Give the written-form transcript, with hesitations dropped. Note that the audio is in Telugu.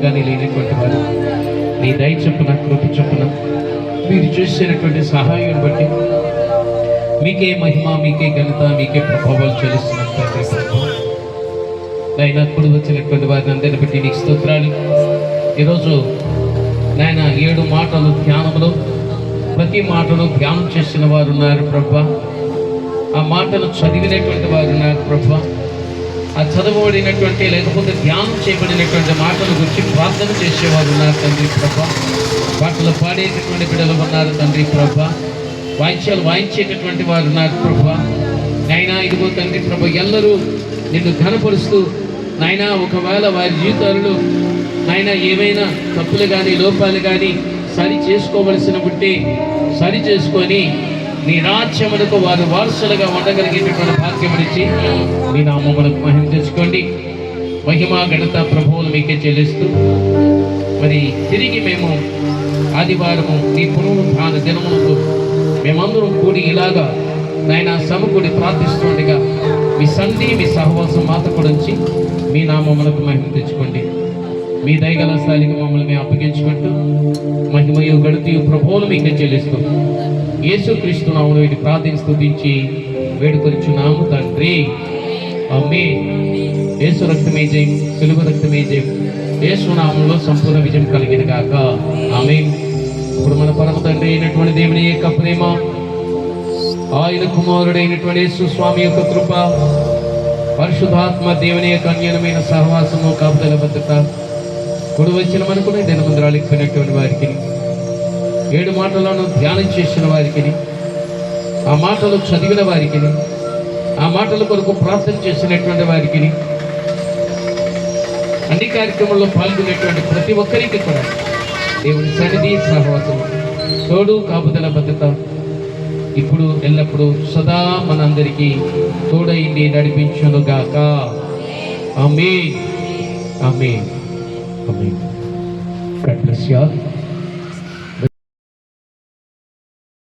కానీ లేనటువంటి వారు నీ దయ చొప్పున కృప చొప్పున మీరు చేసినటువంటి సహాయం బట్టి మీకే మహిమ, మీకే ఘనత, మీకే ప్రభావాలు చెల్లిస్తున్నారు తండ్రి. నాయన అప్పుడు వచ్చినటువంటి వారిని అందరిని బట్టి నీకు స్తోత్రాలు. ఈరోజు నాయన 7 మాటలు ధ్యానంలో ప్రతి మాటను ధ్యానం చేసిన వారు ఉన్నారు ప్రభా. ఆ మాటలు చదివినటువంటి వారు ఉన్నారు ప్రభా. ఆ చదవబడినటువంటి లేకపోతే ధ్యానం చేయబడినటువంటి మాటల గురించి ప్రార్థన చేసేవారు ఉన్నారు తండ్రి ప్రభా. పాటలు పాడేటటువంటి బిడ్డలు ఉన్నారు తండ్రి ప్రభా. వాయిద్యాలు వాయించేటటువంటి వారు ఉన్నారు ప్రభా. నాయనా ఇదిగో తండ్రి ప్రభా, ఎల్లరూ నిన్ను ఘనపరుస్తూ నాయనా ఒకవేళ వారి జీవితాలలో నాయనా ఏమైనా తప్పులు కానీ లోపాలు కానీ సరి చేసుకోవలసిన ఉంటే సరి చేసుకొని నీ రాజ్యములకు వారు వారసులుగా ఉండగలిగేటటువంటి భాగ్యమునిచ్చి మీ నామములకు మహిమ తెచ్చుకోండి. మహిమ ఘనత ప్రభువులు మీకే చెల్లిస్తూ మరి తిరిగి మేము ఆదివారము నీ పునరుద్ధాన దినములకు మేమందరం కూడి ఇలాగా నాయన సమకూడి ప్రార్థిస్తుండగా మీ సంధి మీ సహవాసం మాత కూడించి మీ నామములకు మహిమ తెచ్చుకోండి. మీ దయగల స్థాయికి మమ్మల్ని మేము అప్పగించుకుంటూ మహిమయు గణతయు ప్రభువులు మీకే చెల్లిస్తూ యేసుక్రీస్తు నామములో వీటి ప్రార్థన స్తుతించి వేడుకొనిచున్నాము తండ్రి. ఆమేన్. యేసు రక్తమే జయం, సిలువ రక్తమే జయం. యేసు నామములో సంపూర్ణ విజయం కలిగిన గాక. ఆమేన్. ఇప్పుడు మన పరమ తండ్రి అయినటువంటి దేవుని యొక్క ప్రేమ, ఆయన కుమారుడైనటువంటి యేసు స్వామి యొక్క కృప, పరిశుద్ధాత్మ దేవుని యొక్క అన్యోన్యమైన సహవాసము, కాపుదల భద్రత కుడి వచ్చిన మనకు దినమందిరాలు ఎక్కినటువంటి వారికి, 7 మాటలను ధ్యానం చేసిన వారికి, ఆ మాటలు చదివిన వారికి, ఆ మాటల కొరకు ప్రార్థన చేసినటువంటి వారికి, అన్ని కార్యక్రమాల్లో పాల్గొనేటువంటి ప్రతి ఒక్కరికి కూడా దేవుని సన్నిధి సహవాసం, తోడు, కాపుదల భద్రత ఇప్పుడు ఎల్లప్పుడూ సదా మనందరికీ తోడైంది నడిపించునుగాక. ఆమేన్. ఆమేన్. ఆమేన్. God bless you all.